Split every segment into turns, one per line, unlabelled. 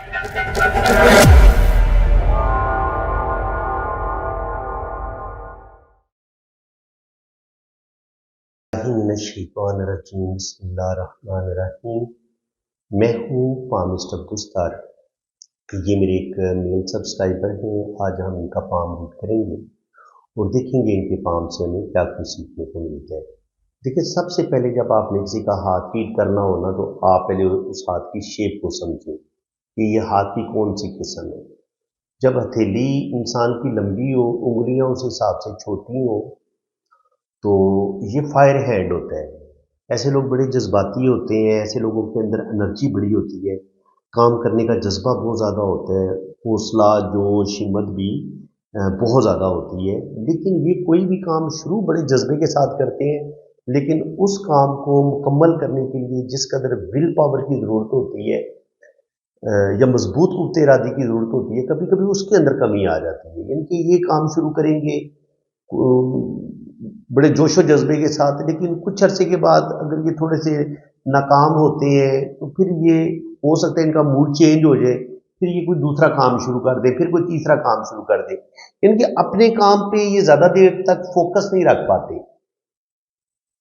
बिस्मिल्लाहिर्रहमानिर्रहीम। मैं हूँ पामिस्ट अब्दुस्तार। ये मेरे एक मेल सब्सक्राइबर हैं। आज हम इनका पाम रीड करेंगे और देखेंगे इनके पाम से हमें क्या कुछ सीखने को मिलता है। देखिए, सबसे पहले जब आपने किसी का हाथ रीड करना हो ना, तो आप पहले उस हाथ की शेप को समझें कि ये हाथ की कौन सी किस्म है। जब हथेली इंसान की लंबी हो, उंगलियां उस हिसाब से छोटी हो, तो ये फायर हैंड होता है। ऐसे लोग बड़े जज्बाती होते हैं, ऐसे लोगों के अंदर एनर्जी बड़ी होती है, काम करने का जज्बा बहुत ज़्यादा होता है, हौसला जोश हिम्मत भी बहुत ज़्यादा होती है। लेकिन ये कोई भी काम शुरू बड़े जज्बे के साथ करते हैं, लेकिन उस काम को मुकम्मल करने के लिए जिस कदर विल पावर की ज़रूरत होती है या मजबूत कुव्वत इरादी की ज़रूरत होती है, कभी कभी उसके अंदर कमी आ जाती है। यानी कि ये काम शुरू करेंगे बड़े जोशो जज्बे के साथ, लेकिन कुछ अरसे के बाद अगर ये थोड़े से नाकाम होते हैं, तो फिर ये हो सकता है इनका मूड चेंज हो जाए, फिर ये कोई दूसरा काम शुरू कर दे, फिर कोई तीसरा काम शुरू कर दे। इनके अपने काम पे ये ज़्यादा देर तक फोकस नहीं रख पाते।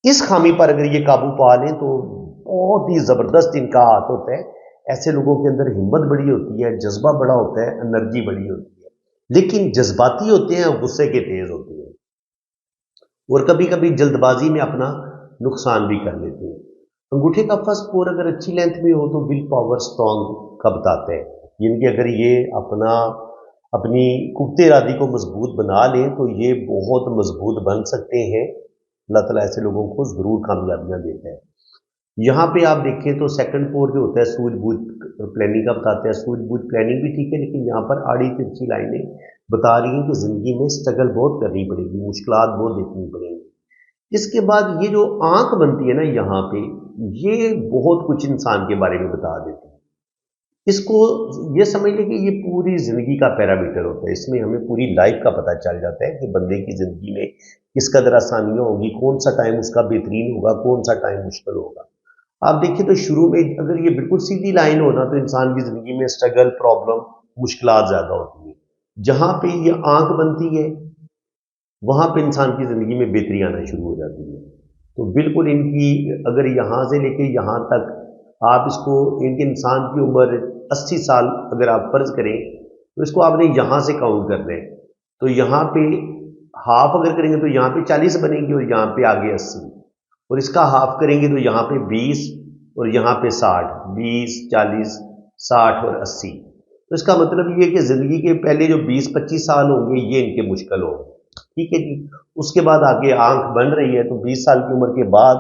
इस खामी पर अगर ये काबू पा लें तो बहुत ही ज़बरदस्त इनका हाथ होता है। ऐसे लोगों के अंदर हिम्मत बड़ी होती है, जज्बा बड़ा होता है, एनर्जी बड़ी होती है, लेकिन जज्बाती होते हैं और गुस्से के तेज होते हैं, और कभी कभी जल्दबाजी में अपना नुकसान भी कर लेते हैं। अंगूठे का फर्स्ट पोर अगर अच्छी लेंथ में हो तो विल पावर स्ट्रांग का बताते हैं। यानी कि अगर ये अपनी कुव्वत इरादी को मजबूत बना लें तो ये बहुत मजबूत बन सकते हैं। अल्लाह ताला ऐसे लोगों को ज़रूर कामयाबियां देता है। यहाँ पे आप देखें तो सेकंड पोर जो होता है सूझबूझ प्लानिंग का बताते हैं। सूझबूझ प्लानिंग भी ठीक है, लेकिन यहाँ पर आड़ी तिरछी लाइनें बता रही हैं कि ज़िंदगी में स्ट्रगल बहुत करनी पड़ेगी, मुश्किलात बहुत देखनी पड़ेंगी। इसके बाद ये जो आंख बनती है ना यहाँ पे, ये बहुत कुछ इंसान के बारे में बता देती है। इसको ये समझ लें कि ये पूरी ज़िंदगी का पैरामीटर होता है। इसमें हमें पूरी लाइफ का पता चल जाता है कि बंदे की ज़िंदगी में किस कदर आसानियाँ होगी, कौन सा टाइम उसका बेहतरीन होगा, कौन सा टाइम मुश्किल होगा। आप देखिए तो शुरू में अगर ये बिल्कुल सीधी लाइन हो ना, तो इंसान की ज़िंदगी में स्ट्रगल, प्रॉब्लम, मुश्किलात ज़्यादा होती है। जहाँ पे ये आंख बनती है, वहाँ पे इंसान की ज़िंदगी में बेहतरी आना शुरू हो जाती है। तो बिल्कुल इनकी अगर यहाँ से लेके यहाँ तक आप इसको, इनके इंसान की उम्र 80 साल अगर आप फर्ज करें, तो इसको आपने यहाँ से काउंट करना है। तो यहाँ पे हाफ अगर करेंगे तो यहाँ पे 40 बनेंगे और यहाँ पे आगे 80, और इसका हाफ करेंगे तो यहाँ पे 20 और यहाँ पे 60, 20, 40, 60 और 80। तो इसका मतलब ये है कि ज़िंदगी के पहले जो 20-25 साल होंगे ये इनके मुश्किल होंगे। ठीक है जी। उसके बाद आगे आंख बन रही है, तो 20 साल की उम्र के बाद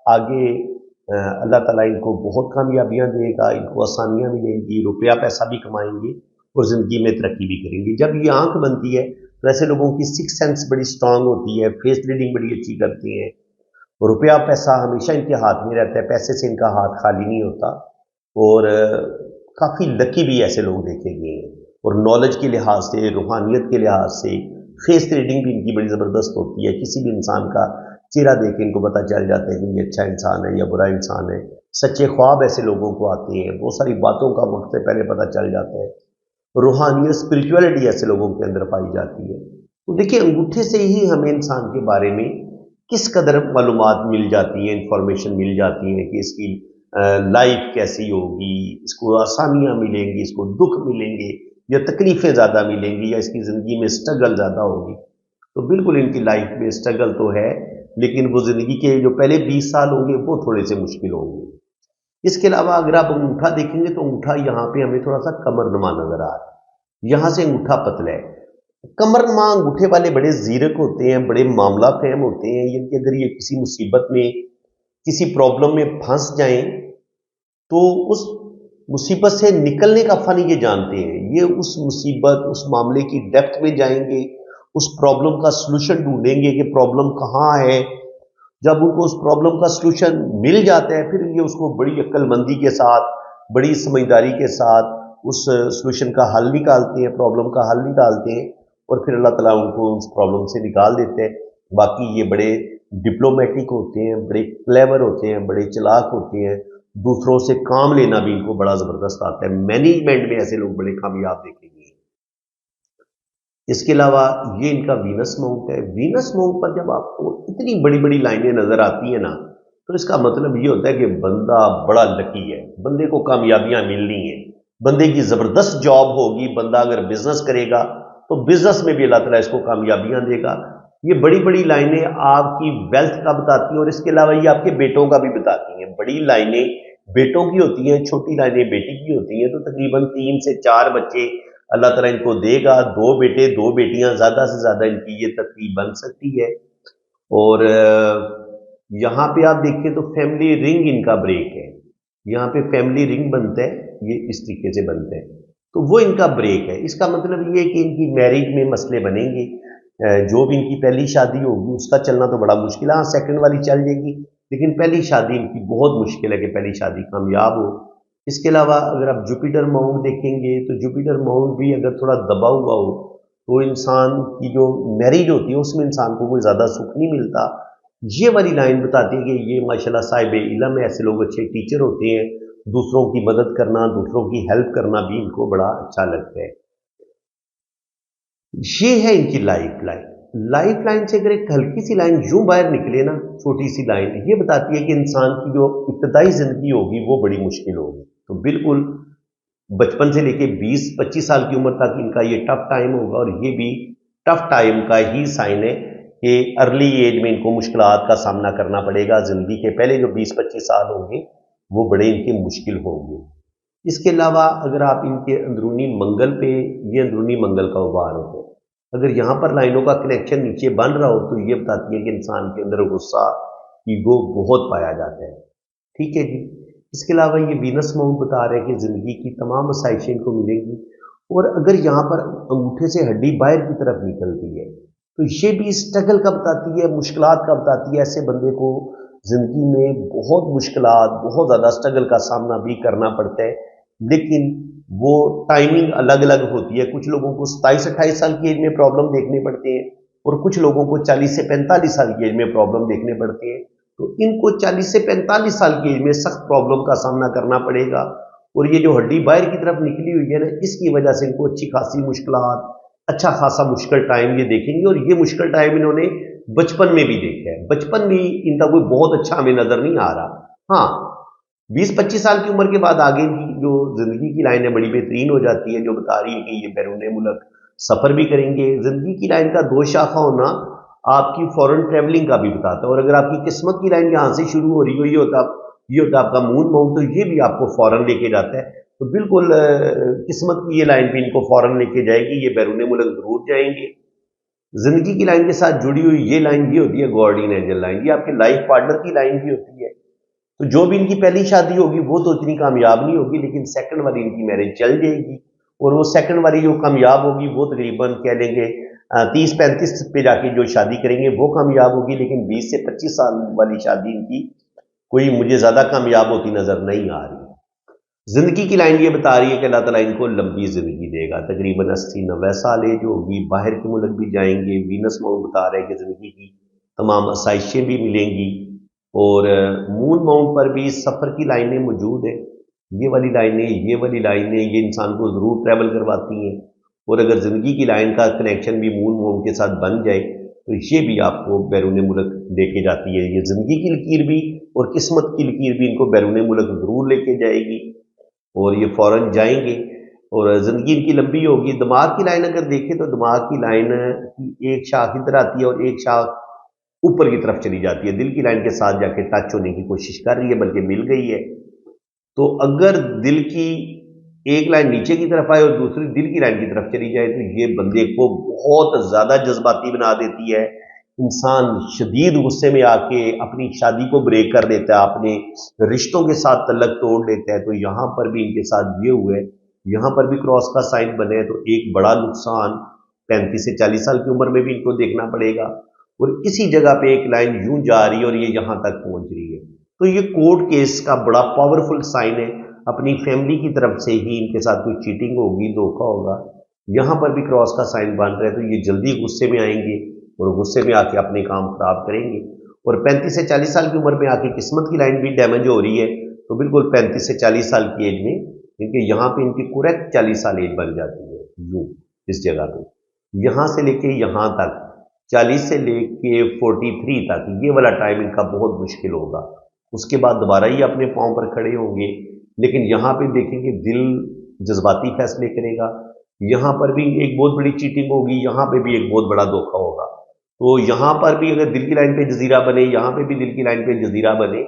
आगे अल्लाह ताला इनको बहुत कामयाबियां देगा, इनको आसानियां मिलेंगी, रुपया पैसा भी कमाएंगे और ज़िंदगी में तरक्की भी करेंगे। जब ये आंख बनती है तो ऐसे लोगों की सिक्स सेंस बड़ी स्ट्रांग होती है, फेस रीडिंग बड़ी अच्छी करते हैं, रुपया पैसा हमेशा इनके हाथ में रहता है, पैसे से इनका हाथ खाली नहीं होता, और काफ़ी लकी भी ऐसे लोग देखे गए हैं। और नॉलेज के लिहाज से, रूहानियत के लिहाज से फेस रीडिंग भी इनकी बड़ी ज़बरदस्त होती है। किसी भी इंसान का चेहरा देख के इनको पता चल जाता है कि ये अच्छा इंसान है या बुरा इंसान है। सच्चे ख्वाब ऐसे लोगों को आते हैं, बहुत सारी बातों का वक्त से पहले पता चल जाता है। रूहानियत, स्पिरिचुअलिटी ऐसे लोगों के अंदर पाई जाती है। तो देखिए, अंगूठे से ही हमें इंसान के बारे में किस कदर मालूमात मिल जाती हैं, इंफॉर्मेशन मिल जाती है कि इसकी लाइफ कैसी होगी, इसको आसानियां मिलेंगी, इसको दुख मिलेंगे या तकलीफें ज़्यादा मिलेंगी, या इसकी ज़िंदगी में स्ट्रगल ज़्यादा होगी। तो बिल्कुल इनकी लाइफ में स्ट्रगल तो है, लेकिन वो ज़िंदगी के जो पहले 20 साल होंगे वो थोड़े से मुश्किल होंगे। इसके अलावा अगर आप अंगूठा देखेंगे तो अंगूठा यहाँ पे हमें थोड़ा सा कमरनुमा नजर आ रहा है। यहाँ से अंगूठा पतला है। कमरनुमा अंगूठे वाले बड़े जीरक होते हैं, बड़े मामला फेम होते हैं। यानी अगर ये किसी मुसीबत में, किसी प्रॉब्लम में फंस जाएं, तो उस मुसीबत से निकलने का फन ये जानते हैं। ये उस मुसीबत, उस मामले की डेप्थ में जाएंगे, उस प्रॉब्लम का सलूशन ढूंढेंगे कि प्रॉब्लम कहाँ है। जब उनको उस प्रॉब्लम का सलूशन मिल जाता है, फिर ये उसको बड़ी अक्लमंदी के साथ, बड़ी समझदारी के साथ उस सलूशन का हल निकालते हैं, प्रॉब्लम का हल निकालते हैं, और फिर अल्लाह ताला उनको उस प्रॉब्लम से निकाल देते हैं। बाकी ये बड़े डिप्लोमेटिक होते हैं, बड़े क्लेवर होते हैं, बड़े चालाक होते हैं, दूसरों से काम लेना भी इनको बड़ा जबरदस्त आता है। मैनेजमेंट में ऐसे लोग बड़े कामयाब देखेंगे। इसके अलावा ये इनका वीनस माउंट है। वीनस माउंट पर जब आपको इतनी बड़ी बड़ी लाइनें नजर आती है ना, तो इसका मतलब ये होता है कि बंदा बड़ा लकी है, बंदे को कामयाबियां मिलनी है, बंदे की जबरदस्त जॉब होगी, बंदा अगर बिजनेस करेगा तो बिजनेस में भी अल्लाह ताला इसको कामयाबियां देगा। ये बड़ी बड़ी लाइनें आपकी वेल्थ का बताती हैं, और इसके अलावा ये आपके बेटों का भी बताती हैं। बड़ी लाइनें बेटों की होती हैं, छोटी लाइनें बेटी की होती हैं। तो तकरीबन 3 से 4 बच्चे अल्लाह ताला इनको देगा, 2 बेटे 2 बेटियां, ज्यादा से ज्यादा इनकी ये तरकीब बन सकती है। और यहाँ पे आप देखिए तो फैमिली रिंग इनका ब्रेक है, यहाँ पे फैमिली रिंग बनता है, ये इस तरीके से बनता है, तो वो इनका ब्रेक है। इसका मतलब ये है कि इनकी मैरिज में मसले बनेंगे। जो भी इनकी पहली शादी होगी उसका चलना तो बड़ा मुश्किल है। हाँ, सेकंड वाली चल जाएगी, लेकिन पहली शादी इनकी बहुत मुश्किल है कि पहली शादी कामयाब हो। इसके अलावा अगर आप जुपिटर माउंट देखेंगे तो जुपिटर माउंट भी अगर थोड़ा दबा हुआ हो तो इंसान की जो मैरिज होती है उसमें इंसान को कोई ज़्यादा सुख नहीं मिलता। ये वाली लाइन बताती है कि ये माशाल्लाह साहिब इल्म है, ऐसे लोग अच्छे टीचर होते हैं, दूसरों की मदद करना, दूसरों की हेल्प करना भी इनको बड़ा अच्छा लगता है। ये है इनकी लाइफ लाइन। लाइफ लाइन से अगर एक हल्की सी लाइन यूं बाहर निकले ना, छोटी सी लाइन, ये बताती है कि इंसान की जो इब्तदाई जिंदगी होगी वो बड़ी मुश्किल होगी। तो बिल्कुल बचपन से लेके 20-25 साल की उम्र तक इनका ये टफ टाइम होगा, और ये भी टफ टाइम का ही साइन है कि अर्ली एज में इनको मुश्किलात का सामना करना पड़ेगा। जिंदगी के पहले जो 20-25 साल होंगे वो बड़े इनके मुश्किल होंगे। इसके अलावा अगर आप इनके अंदरूनी मंगल पे, ये अंदरूनी मंगल का उभार होते हैं, अगर यहाँ पर लाइनों का कनेक्शन नीचे बन रहा हो तो ये बताती है कि इंसान के अंदर गुस्सा, ईगो बहुत पाया जाता है। ठीक है जी। इसके अलावा ये वीनस माउंट बता रहे हैं कि जिंदगी की तमाम आसाइशें इनको मिलेंगी, और अगर यहाँ पर अंगूठे से हड्डी बाहर की तरफ निकलती है तो ये भी स्ट्रगल का बताती है, मुश्किलात का बताती है। ऐसे बंदे को जिंदगी में बहुत मुश्किलात, बहुत ज़्यादा स्ट्रगल का सामना भी करना पड़ता है, लेकिन वो टाइमिंग अलग अलग होती है। कुछ लोगों को 27-28 साल की एज में प्रॉब्लम देखने पड़ते हैं, और कुछ लोगों को 40 से 45 साल की एज में प्रॉब्लम देखने पड़ते हैं। तो इनको 40 से 45 साल की एज में सख्त प्रॉब्लम का सामना करना पड़ेगा, और ये जो हड्डी बाहर की तरफ निकली हुई है ना, इसकी वजह से इनको अच्छी खासी मुश्किलात, अच्छा खासा मुश्किल टाइम ये देखेंगे। और ये मुश्किल टाइम इन्होंने बचपन में भी देखा है। बचपन भी इनका कोई बहुत अच्छा हमें नजर नहीं आ रहा। हाँ, 20-25 साल की उम्र के बाद आगे की जो जिंदगी की लाइन है बड़ी बेहतरीन हो जाती है, जो बता रही है कि ये बैरून मुल्क सफर भी करेंगे। जिंदगी की लाइन का 2 शाखा होना आपकी फॉरेन ट्रेवलिंग का भी बताता है, और अगर आपकी किस्मत की लाइन यहाँ से शुरू हो रही हो, ये होता आपका मून माउंट, तो ये भी आपको फॉरेन लेके जाता है। तो बिल्कुल किस्मत की ये लाइन भी इनको फॉरेन लेके जाएगी, ये बैरून मुल्क जरूर जाएंगे। जिंदगी की लाइन के साथ जुड़ी हुई ये लाइन ये होती है गार्डियन एंजल लाइन, ये आपके लाइफ पार्टनर की लाइन भी होती है। तो जो भी इनकी पहली शादी होगी वो तो इतनी कामयाब नहीं होगी, लेकिन सेकंड वाली इनकी मैरिज चल जाएगी, और वो सेकंड वाली जो कामयाब होगी वो तकरीबन कह लेंगे 30-35 पे जाके जो शादी करेंगे वो कामयाब होगी, लेकिन 20 से 25 साल वाली शादी इनकी कोई मुझे ज्यादा कामयाब होती नजर नहीं आ रही। जिंदगी की लाइन ये बता रही है कि अल्लाह ताला इनको लंबी जिंदगी देगा, तकरीबन 80-90 साल एज होगी, बाहर के मुल्क भी जाएंगे। वीनस माउंट बता रहे हैं कि जिंदगी की तमाम आसाइशें भी मिलेंगी, और मून माउंट पर भी सफर की लाइनें मौजूद है। ये वाली लाइनें, ये वाली लाइनें, ये इंसान को जरूर ट्रैवल करवाती हैं, और अगर जिंदगी की लाइन का कनेक्शन भी मून माउंट के साथ बन जाए तो ये भी आपको बैरून मुल्क लेके जाती है। ये जिंदगी की लकीर भी और किस्मत की लकीर भी इनको बैरून मुल्क जरूर लेके जाएगी, और ये फौरन जाएंगे, और ज़िंदगी इनकी लंबी होगी। दिमाग की लाइन अगर देखें तो दिमाग की लाइन की एक शाख इधर आती है और एक शाख ऊपर की तरफ चली जाती है, दिल की लाइन के साथ जाके टच होने की कोशिश कर रही है, बल्कि मिल गई है। तो अगर दिल की एक लाइन नीचे की तरफ आए और दूसरी दिल की लाइन की तरफ चली जाए तो ये बंदे को बहुत ज़्यादा जज्बाती बना देती है। इंसान शदीद गुस्से में आके अपनी शादी को ब्रेक कर देता है, अपने रिश्तों के साथ तल्लक तोड़ लेता है। तो यहाँ पर भी इनके साथ ये हुआ है, यहाँ पर भी क्रॉस का साइन बने, तो एक बड़ा नुकसान 35 से 40 साल की उम्र में भी इनको देखना पड़ेगा। और इसी जगह पे एक लाइन यूं जा रही है और ये यहाँ तक पहुंच रही है। तो ये कोर्ट केस का बड़ा पावरफुल साइन है। अपनी फैमिली की तरफ से ही इनके साथ कोई चीटिंग होगी, धोखा होगा। यहाँ पर भी क्रॉस का साइन बन रहा है, तो ये जल्दी गुस्से में आएंगे और गुस्से में आके अपने काम खराब करेंगे। और 35 से 40 साल की उम्र में आके किस्मत की लाइन भी डैमेज हो रही है, तो बिल्कुल 35 से 40 साल की एज में इनके यहाँ पे इनकी करेक्ट 40 साल एज बन जाती है यूं इस जगह पे। यहाँ से लेके यहाँ तक 40 से लेके 43 तक ये वाला टाइम इनका बहुत मुश्किल होगा। उसके बाद दोबारा ही अपने पाँव पर खड़े होंगे। लेकिन यहाँ पे देखेंगे दिल जज्बाती फैसले करेगा। यहाँ पर भी एक बहुत बड़ी चीटिंग होगी, यहाँ पे भी एक बहुत बड़ा धोखा होगा। तो यहाँ पर भी अगर दिल की लाइन पे जजीरा बने, यहाँ पे भी दिल की लाइन पे जजीरा बने,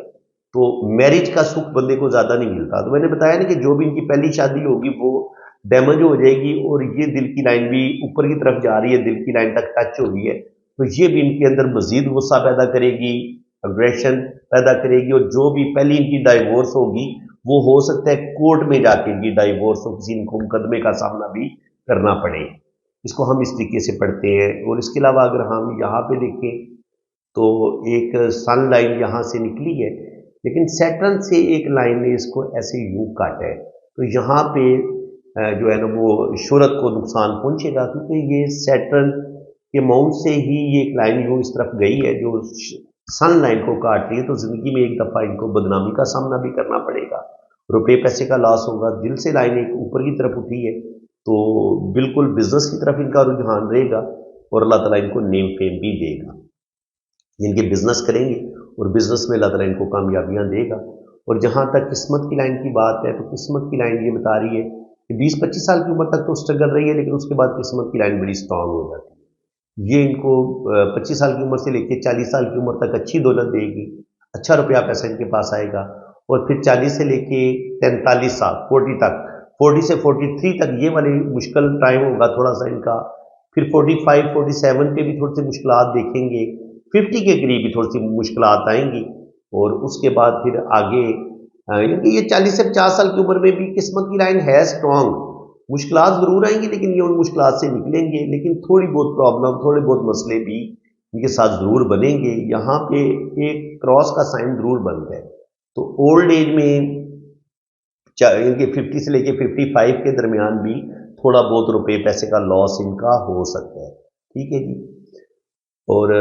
तो मैरिज का सुख बंदे को ज्यादा नहीं मिलता। तो मैंने बताया ना कि जो भी इनकी पहली शादी होगी वो डैमेज हो जाएगी, और ये दिल की लाइन भी ऊपर की तरफ जा रही है, दिल की लाइन तक टच हो रही है, तो ये भी इनके अंदर मजीद गुस्सा पैदा करेगी, अग्रेशन पैदा करेगी। और जो भी पहली इनकी डाइवोर्स होगी वो हो सकता है कोर्ट में जाके इनकी डाइवोर्स हो, किसी इनको मुकदमे का सामना भी करना पड़े। इसको हम इस तरीके से पढ़ते हैं। और इसके अलावा अगर हम यहाँ पे देखें तो एक सन लाइन यहाँ से निकली है, लेकिन सैटर्न से एक लाइन ने इसको ऐसे यूं काटा है, तो यहाँ पे जो है ना वो शोहरत को नुकसान पहुंचेगा, क्योंकि ये सैटर्न के माउंट से ही ये एक लाइन यूं इस तरफ गई है जो सन लाइन को काट रही है। तो जिंदगी में एक दफा इनको बदनामी का सामना भी करना पड़ेगा, रुपए पैसे का लॉस होगा। दिल से लाइन एक ऊपर की तरफ उठी है, तो बिल्कुल बिजनेस की तरफ इनका रुझान रहेगा, और अल्लाह ताला इनको नेम फेम भी देगा। इनके बिजनेस करेंगे और बिजनेस में अल्लाह ताला इनको कामयाबियां देगा। और जहां तक किस्मत की लाइन की बात है, तो किस्मत की लाइन ये बता रही है कि 20-25 साल की उम्र तक तो स्ट्रगल रही है, लेकिन उसके बाद किस्मत की लाइन बड़ी स्ट्रांग हो जाती है। ये इनको 25 साल की उम्र से लेकर 40 साल की उम्र तक अच्छी दौलत देगी, अच्छा रुपया पैसा इनके पास आएगा। और फिर 40 से लेके 43 साल 40 तक, 40 से 43 तक ये वाली मुश्किल टाइम होगा थोड़ा सा इनका। फिर 45 47 पे भी थोड़ी सी मुश्किलात देखेंगे, 50 के करीब भी थोड़ी सी मुश्किलात आएंगी। और उसके बाद फिर आगे क्योंकि ये 40 से 50 साल की उम्र में भी किस्मत की लाइन है स्ट्रांग। मुश्किलात जरूर आएंगी, लेकिन ये उन मुश्किलात से निकलेंगे। लेकिन थोड़ी बहुत प्रॉब्लम, थोड़े बहुत मसले भी इनके साथ जरूर बनेंगे। यहाँ पे एक क्रॉस का साइन जरूर बन है, तो ओल्ड एज में इनके 50 से लेके 55 के दरमियान भी थोड़ा बहुत रुपए पैसे का लॉस इनका हो सकता है। ठीक है जी। और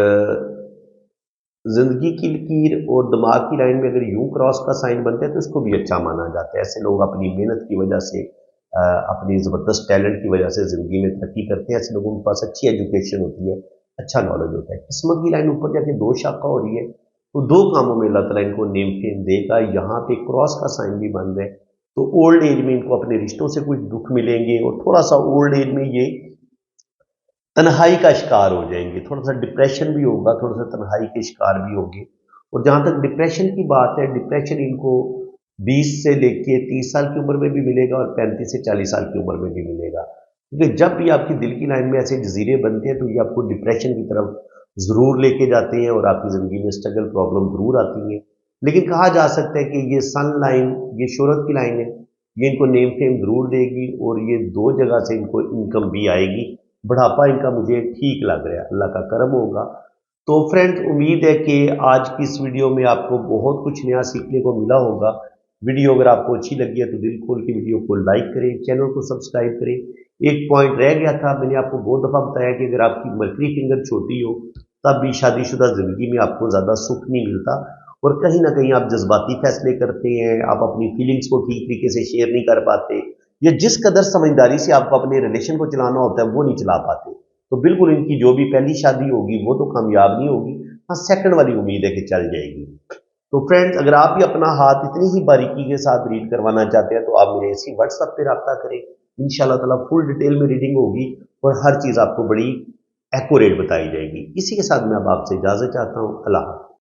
जिंदगी की लकीर और दिमाग की लाइन में अगर यूं क्रॉस का साइन बनता है तो इसको भी अच्छा माना जाता है। ऐसे लोग अपनी मेहनत की वजह से, अपनी ज़बरदस्त टैलेंट की वजह से ज़िंदगी में तरक्की करते हैं। ऐसे लोगों के पास अच्छी एजुकेशन होती है, अच्छा नॉलेज होता है। किस्मत की लाइन ऊपर जाके 2 शाखा हो रही है, तो 2 कामों में अल्लाह ताला इनको नेम फेम देगा। यहाँ पे क्रॉस का साइन भी बन है, तो ओल्ड एज में इनको अपने रिश्तों से कुछ दुख मिलेंगे, और थोड़ा सा ओल्ड एज में ये तन्हाई का शिकार हो जाएंगे। थोड़ा सा डिप्रेशन भी होगा, थोड़ा सा तन्हाई के शिकार भी होंगे। और जहाँ तक डिप्रेशन की बात है, डिप्रेशन इनको 20 से लेके 30 साल की उम्र में भी मिलेगा, और 35 से 40 साल की उम्र में भी मिलेगा। क्योंकि जब भी आपकी दिल की लाइन में ऐसे जजीरे बनते हैं तो ये आपको डिप्रेशन की तरफ जरूर लेके जाते हैं, और आपकी जिंदगी में स्ट्रगल प्रॉब्लम जरूर आती है। लेकिन कहा जा सकता है कि ये सन लाइन, ये शोहरत की लाइन है, ये इनको नेम फेम जरूर देगी, और ये 2 जगह से इनको इनकम भी आएगी। बुढ़ापा इनका मुझे ठीक लग रहा है, अल्लाह का करम होगा। तो फ्रेंड्स, उम्मीद है कि आज की इस वीडियो में आपको बहुत कुछ नया सीखने को मिला होगा। वीडियो अगर आपको अच्छी लगी है तो दिल खोल के वीडियो को लाइक करें, चैनल को सब्सक्राइब करें। एक पॉइंट रह गया था, मैंने आपको बहुत दफ़ा बताया कि अगर आपकी मर्करी फिंगर छोटी हो तब भी शादीशुदा ज़िंदगी में आपको ज़्यादा सुख नहीं मिलता, और कहीं ना कहीं आप जज्बाती फैसले करते हैं, आप अपनी फीलिंग्स को ठीक तरीके से शेयर नहीं कर पाते, या जिस कदर समझदारी से आपको अपने रिलेशन को चलाना होता है वो नहीं चला पाते। तो बिल्कुल इनकी जो भी पहली शादी होगी वो तो कामयाब नहीं होगी, हाँ सेकंड वाली उम्मीद है कि चल जाएगी। तो फ्रेंड्स, अगर आप भी अपना हाथ इतनी ही बारीकी के साथ रीड करवाना चाहते हैं तो आप मेरे इसी व्हाट्सएप पे रब्ता करें। इंशाल्लाह ताला फुल डिटेल में रीडिंग होगी, और हर चीज़ आपको बड़ी एक्यूरेट बताई जाएगी। इसी के साथ मैं अब आपसे इजाज़त चाहता हूँ। अल्लाह हाफ़िज़।